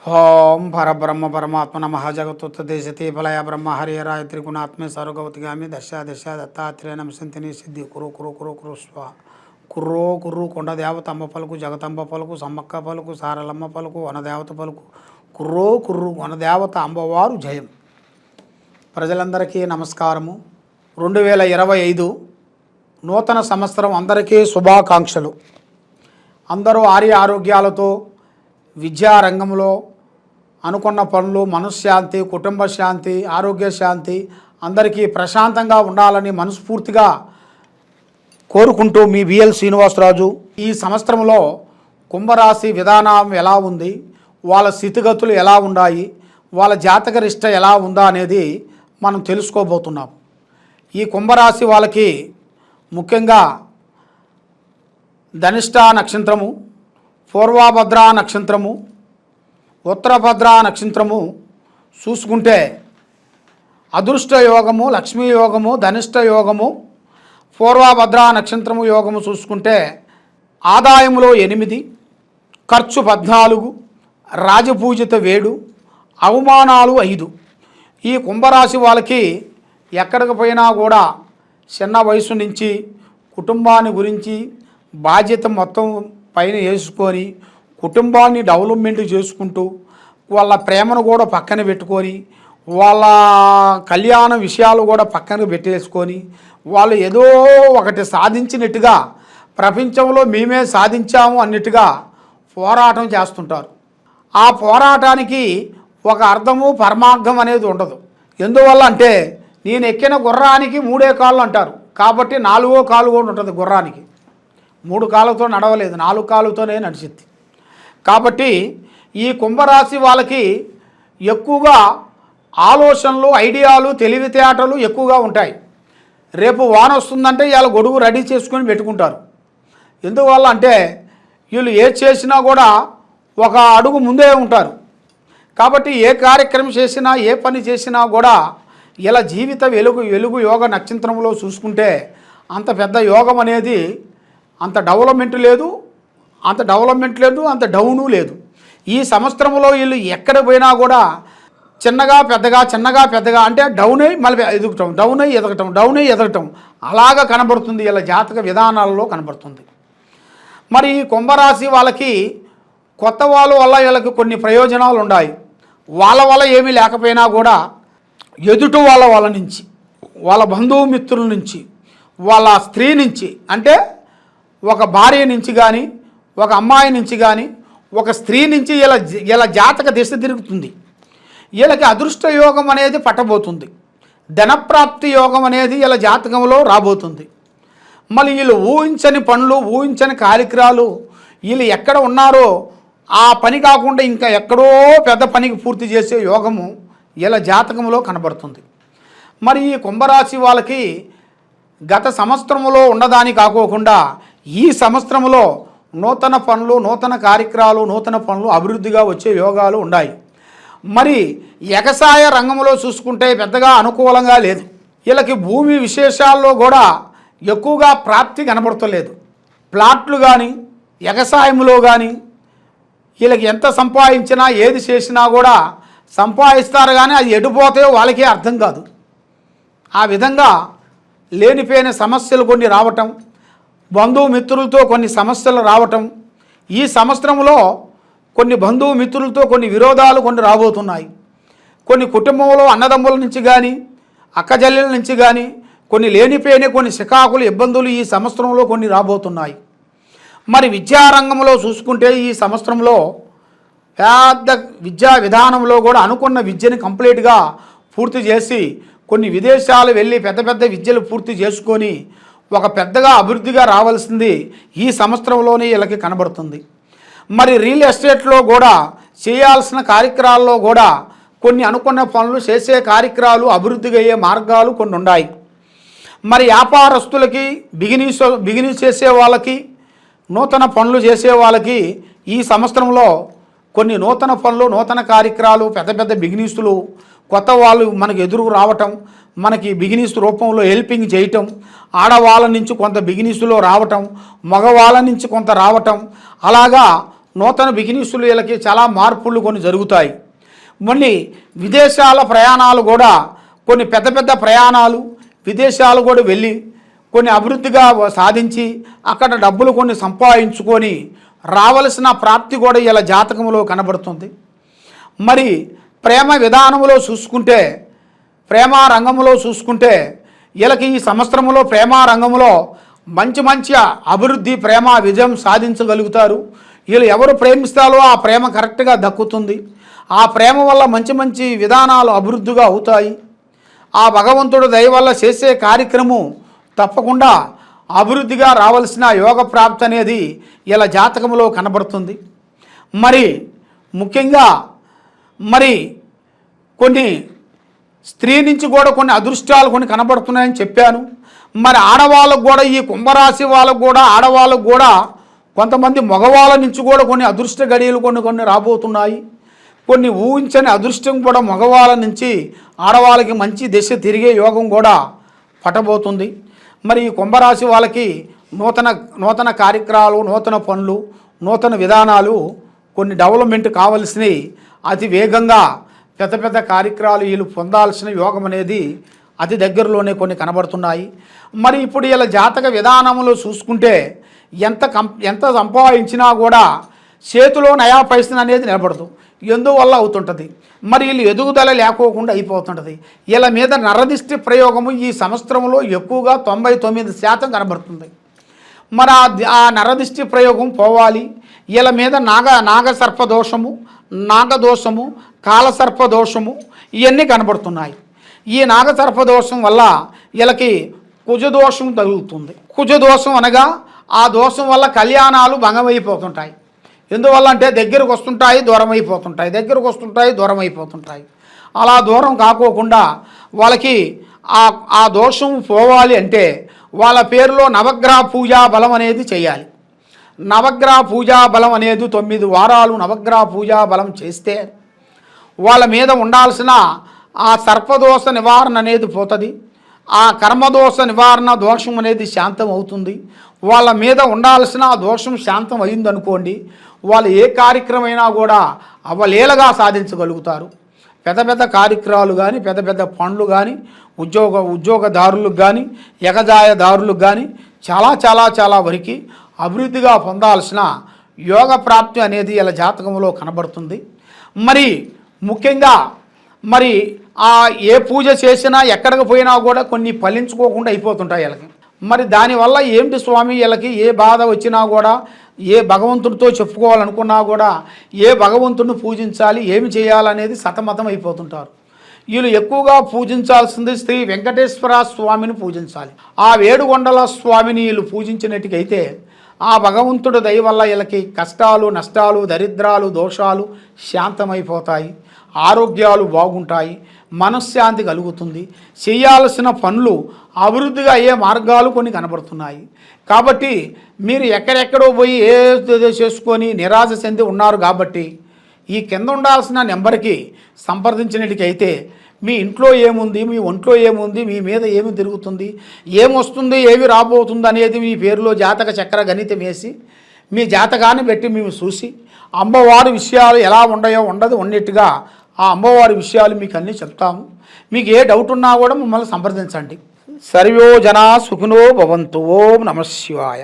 ఓం పరబ్రహ్మ పరమాత్మ నమః జగత్తుత్తదేశతే ఫలయ బ్రహ్మ హరిహరాయ త్రిగుణాత్మే సర్వగవతిగామి దశ దత్తాత్రేయ నమసంతిని సిద్ధి కురు కురు కురు కురు స్వ కుర్రో కుర్రు కొండ దేవత అమ్మ పలుకు జగతంబ పలుకు సమ్మక్క పలుకు సారలమ్మ పలుకు వనదేవత పలుకు కుర్రో కుర్రు వనదేవత అంబవారు జయం. ప్రజలందరికీ నమస్కారము. 2025 నూతన సంవత్సరం అందరికీ శుభాకాంక్షలు. అందరూ ఆరోగ్యాలతో విద్యా రంగంలో అనుకున్న పనులు, మనశ్శాంతి, కుటుంబ శాంతి, ఆరోగ్య శాంతి అందరికీ ప్రశాంతంగా ఉండాలని మనస్ఫూర్తిగా కోరుకుంటూ మీ బిఎల్ శ్రీనివాసరాజు. ఈ సంవత్సరంలో కుంభరాశి విధానం ఎలా ఉంది, వాళ్ళ స్థితిగతులు ఎలా ఉన్నాయి, వాళ్ళ జాతకరిష్ట ఎలా ఉందా అనేది మనం తెలుసుకోబోతున్నాం. ఈ కుంభరాశి వాళ్ళకి ముఖ్యంగా ధనిష్ట నక్షత్రము, పూర్వభద్ర నక్షత్రము, ఉత్తరభద్ర నక్షత్రము చూసుకుంటే అదృష్ట యోగము, లక్ష్మీ యోగము, ధనిష్ట యోగము, పూర్వభద్ర నక్షత్రము యోగము చూసుకుంటే ఆదాయములో 8, ఖర్చు 14, రాజపూజిత 7, అవమానాలు 5. ఈ కుంభరాశి వాళ్ళకి ఎక్కడికి పోయినా కూడా చిన్న వయసు నుంచి కుటుంబాన్ని గురించి బాధ్యత మొత్తం పైన వేసుకొని కుటుంబాన్ని డెవలప్మెంట్ చేసుకుంటూ వాళ్ళ ప్రేమను కూడా పక్కన పెట్టుకొని వాళ్ళ కళ్యాణ విషయాలు కూడా పక్కన పెట్టేసుకొని వాళ్ళు ఏదో ఒకటి సాధించినట్టుగా ప్రపంచంలో మేమే సాధించాము అన్నట్టుగా పోరాటం చేస్తుంటారు. ఆ పోరాటానికి ఒక అర్థము పరమార్థం అనేది ఉండదు. ఎందువల్ల అంటే నేను ఎక్కిన గుర్రానికి 3 కాళ్ళు అంటారు, కాబట్టి 4వ కాలు కూడా ఉంటుంది. గుర్రానికి 3 కాళ్ళతో నడవలేదు, 4 కాళ్ళతోనే నడిచింది. కాబట్టి ఈ కుంభరాశి వాళ్ళకి ఎక్కువగా ఆలోచనలు, ఐడియాలు, తెలివితేటలు ఎక్కువగా ఉంటాయి. రేపు వాన వస్తుందంటే ఇవాళ గొడుగు రెడీ చేసుకొని పెట్టుకుంటారు. ఎందువల్ల అంటే వీళ్ళు ఏది చేసినా కూడా ఒక అడుగు ముందే ఉంటారు. కాబట్టి ఏ కార్యక్రమం చేసినా, ఏ పని చేసినా కూడా ఇలా జీవిత వెలుగు యోగ నక్షత్రంలో చూసుకుంటే అంత పెద్ద యోగం అనేది అంత డెవలప్మెంట్ లేదు, అంత డౌను లేదు. ఈ సంవత్సరంలో వీళ్ళు ఎక్కడ పోయినా కూడా చిన్నగా పెద్దగా అంటే డౌన్ అయ్యి మళ్ళీ ఎదుగటం, డౌన్ అయ్యి ఎదగటం అలాగా కనబడుతుంది. ఇలా జాతక విధానాలలో కనబడుతుంది. మరి ఈ కుంభరాశి వాళ్ళకి కొత్త వాళ్ళ వల్ల వీళ్ళకి కొన్ని ప్రయోజనాలు ఉన్నాయి. వాళ్ళ వల్ల ఏమీ లేకపోయినా కూడా ఎదుటి వాళ్ళ నుంచి, వాళ్ళ బంధుమిత్రుల నుంచి, వాళ్ళ స్త్రీ నుంచి, అంటే ఒక భార్య నుంచి కానీ, ఒక అమ్మాయి నుంచి కానీ, ఒక స్త్రీ నుంచి ఇలా జాతక దిశ తిరుగుతుంది. వీళ్ళకి అదృష్ట యోగం అనేది పట్టబోతుంది. ధనప్రాప్తి యోగం అనేది ఇలా జాతకంలో రాబోతుంది. మళ్ళీ వీళ్ళు ఊహించని పనులు, ఊహించని కార్యక్రమాలు వీళ్ళు ఎక్కడ ఉన్నారో ఆ పని కాకుండా ఇంకా ఎక్కడో పెద్ద పనికి పూర్తి చేసే యోగము ఇలా జాతకంలో కనబడుతుంది. మరి ఈ కుంభరాశి వాళ్ళకి గత సంవత్సరంలో ఉన్నదాని కాకోకుండా ఈ సంవత్సరంలో నూతన పనులు, నూతన కార్యక్రమాలు, నూతన పనులు అభివృద్ధిగా వచ్చే యోగాలు ఉన్నాయి. మరి వ్యవసాయ రంగంలో చూసుకుంటే పెద్దగా అనుకూలంగా లేదు. వీళ్ళకి భూమి విశేషాల్లో కూడా ఎక్కువగా ప్రాప్తి కనబడతలేదు. ప్లాట్లు కానీ, వ్యవసాయంలో కానీ వీళ్ళకి ఎంత సంపాదించినా, ఏది చేసినా కూడా సంపాదిస్తారు కానీ అది ఎడిపోతాయో వాళ్ళకే అర్థం కాదు. ఆ విధంగా లేనిపోయిన సమస్యలు కొన్ని రావటం, బంధుమిత్రులతో కొన్ని సమస్యలు రావటం, ఈ సంవత్సరంలో కొన్ని బంధుమిత్రులతో కొన్ని విరోధాలు కొన్ని రాబోతున్నాయి. కొన్ని కుటుంబంలో అన్నదమ్ముల నుంచి కానీ, అక్కజల్లెల నుంచి కానీ కొన్ని లేనిపోయిన కొన్ని చికాకులు, ఇబ్బందులు ఈ సంవత్సరంలో కొన్ని రాబోతున్నాయి. మరి విద్యారంగంలో చూసుకుంటే ఈ సంవత్సరంలో పెద్ద విద్యా విధానంలో కూడా అనుకున్న విద్యని కంప్లీట్గా పూర్తి చేసి కొన్ని విదేశాలు వెళ్ళి పెద్ద విద్యలు పూర్తి చేసుకొని ఒక పెద్దగా అభివృద్ధిగా రావాల్సింది ఈ సంవత్సరంలోనే వీళ్ళకి కనబడుతుంది. మరి రియల్ ఎస్టేట్లో కూడా చేయాల్సిన కార్యక్రమాల్లో కూడా కొన్ని అనుకున్న పనులు చేసే కార్యక్రమాలు, అభివృద్ధిగా అయ్యే మార్గాలు కొన్ని ఉన్నాయి. మరి వ్యాపారస్తులకి, బిగినీస్ చేసే వాళ్ళకి, నూతన పనులు చేసే వాళ్ళకి ఈ సంవత్సరంలో కొన్ని నూతన పనులు, నూతన కార్యక్రమాలు, పెద్ద బిగినీసులు, కొత్త వాళ్ళు మనకు ఎదురు రావటం, మనకి బిగినీస్ రూపంలో హెల్పింగ్ చేయటం, ఆడవాళ్ళ నుంచి కొంత బిగినీస్లో రావటం, మగవాళ్ళ నుంచి కొంత రావటం, అలాగా నూతన బిగినీసులు వీళ్ళకి చాలా మార్పులు కొన్ని జరుగుతాయి. మళ్ళీ విదేశాల ప్రయాణాలు కూడా కొన్ని పెద్ద పెద్ద ప్రయాణాలు విదేశాలు కూడా వెళ్ళి కొన్ని అభివృద్ధిగా సాధించి అక్కడ డబ్బులు కొన్ని సంపాదించుకొని రావలసిన ప్రాప్తి కూడా ఇలా జాతకంలో కనబడుతుంది. మరి ప్రేమ విధానంలో చూసుకుంటే ప్రేమ రంగంలో చూసుకుంటే వీళ్ళకి ఈ సంవత్సరంలో ప్రేమ రంగంలో మంచి మంచి అభివృద్ధి ప్రేమ విజయం సాధించగలుగుతారు. వీళ్ళు ఎవరు ప్రేమిస్తారో ఆ ప్రేమ కరెక్ట్గా దక్కుతుంది. ఆ ప్రేమ వల్ల మంచి మంచి విధానాలు అభివృద్ధిగా అవుతాయి. ఆ భగవంతుడు దయ వల్ల చేసే కార్యక్రమం తప్పకుండా అభివృద్ధిగా రావాల్సిన యోగ ప్రాప్తి అనేది ఇలా జాతకంలో కనబడుతుంది. మరి ముఖ్యంగా మరి కొన్ని స్త్రీ నుంచి కూడా కొన్ని అదృష్టాలు కొన్ని కనబడుతున్నాయని చెప్పాను. మరి ఆడవాళ్ళకు కూడా ఈ కుంభరాశి వాళ్ళకు కూడా ఆడవాళ్ళకు కూడా కొంతమంది మగవాళ్ళ నుంచి కూడా కొన్ని అదృష్ట గడియలు కొన్ని రాబోతున్నాయి. కొన్ని ఊహించని అదృష్టం కూడా మగవాళ్ళ నుంచి ఆడవాళ్ళకి మంచి దిశ తిరిగే యోగం కూడా పట్టబోతుంది. మరి ఈ కుంభరాశి వాళ్ళకి నూతన కార్యక్రమాలు నూతన పనులు నూతన విధానాలు కొన్ని డెవలప్మెంట్ కావలసినవి అతి వేగంగా పెద్ద పెద్ద కార్యక్రమాలు వీళ్ళు పొందాల్సిన యోగం అనేది అతి దగ్గరలోనే కొన్ని కనబడుతున్నాయి. మరి ఇప్పుడు వీళ్ళ జాతక విధానంలో చూసుకుంటే ఎంత సంపాదించినా కూడా చేతిలో నయా పైసలు అనేది నిలబడదు. ఎందువల్ల అవుతుంటుంది మరి వీళ్ళు ఎదుగుదల లేకోకుండా అయిపోతుంటుంది. వీళ్ళ మీద నరదిష్టి ప్రయోగము ఈ సంవత్సరంలో ఎక్కువగా 99% కనబడుతుంది. మరి ఆ నరదిష్టి ప్రయోగం పోవాలి. వీళ్ళ మీద నాగసర్పదోషము నాగదోషము కాలసర్పదోషము ఇవన్నీ కనబడుతున్నాయి. ఈ నాగసర్పదోషం వల్ల వీళ్ళకి కుజదోషం తగులుతుంది. కుజదోషం అనగా ఆ దోషం వల్ల కళ్యాణాలు భంగమైపోతుంటాయి. ఎందువల్ల అంటే దగ్గరకు వస్తుంటాయి దూరం అయిపోతుంటాయి, దగ్గరకు వస్తుంటాయి దూరం అయిపోతుంటాయి. అలా దూరం కాకోకుండా వాళ్ళకి ఆ దోషం పోవాలి అంటే వాళ్ళ పేరులో నవగ్రహ పూజా బలం అనేది చేయాలి. నవగ్రహ పూజా బలం అనేది 9 వారాలు నవగ్రహ పూజా బలం చేస్తే వాళ్ళ మీద ఉండాల్సిన ఆ సర్పదోష నివారణ అనేది పోతుంది. ఆ కర్మదోష నివారణ దోషం అనేది శాంతం అవుతుంది. వాళ్ళ మీద ఉండాల్సిన ఆ దోషం శాంతం అయిందనుకోండి, వాళ్ళు ఏ కార్యక్రమైనా కూడా అవలీలగా సాధించగలుగుతారు. పెద్ద పెద్ద కార్యక్రమాలు కానీ పెద్ద పెద్ద పనులు కానీ ఉద్యోగదారులకు కానీ ఎగజాయదారులకు కానీ చాలా వరకు అభివృద్ధిగా పొందాల్సిన యోగ ప్రాప్తి అనేది ఇలా జాతకంలో కనబడుతుంది. మరి ముఖ్యంగా మరి ఏ పూజ చేసినా ఎక్కడికి పోయినా కూడా కొన్ని ఫలించుకోకుండా అయిపోతుంటాయి వీళ్ళకి. మరి దానివల్ల ఏమిటి స్వామి వీళ్ళకి ఏ బాధ వచ్చినా కూడా ఏ భగవంతుడితో చెప్పుకోవాలనుకున్నా కూడా ఏ భగవంతుడిని పూజించాలి ఏమి చేయాలనేది సతమతం అయిపోతుంటారు. వీళ్ళు ఎక్కువగా పూజించాల్సింది శ్రీ వెంకటేశ్వర స్వామిని పూజించాలి. ఆ వేడుగొండల స్వామిని వీళ్ళు పూజించినట్టుకైతే ఆ భగవంతుడి దయ వల్ల వీళ్ళకి కష్టాలు నష్టాలు దరిద్రాలు దోషాలు శాంతమైపోతాయి, ఆరోగ్యాలు బాగుంటాయి, మనశ్శాంతి కలుగుతుంది, చేయాల్సిన పనులు అభివృద్ధిగా అయ్యే మార్గాలు కొన్ని కనబడుతున్నాయి. కాబట్టి మీరు ఎక్కడెక్కడో పోయి ఏ చేసుకొని నిరాశ చెంది ఉన్నారు కాబట్టి ఈ కింద ఉండాల్సిన నెంబర్కి సంప్రదించినట్టుకైతే మీ ఇంట్లో ఏముంది మీ ఒంట్లో ఏముంది మీ మీద ఏమి తిరుగుతుంది ఏమొస్తుంది ఏమి రాబోతుంది అనేది మీ పేరులో జాతక చక్ర గణితం వేసి మీ జాతకాన్ని పెట్టి మేము చూసి అమ్మవారి విషయాలు ఎలా ఉండయో ఉన్నట్టుగా ఆ అమ్మవారి విషయాలు మీకు అన్నీ చెప్తాము. మీకు ఏ డౌట్ ఉన్నా కూడా మమ్మల్ని సంప్రదించండి. సర్వో జనా సుఖినో భవంతు. ఓం నమః శివాయ.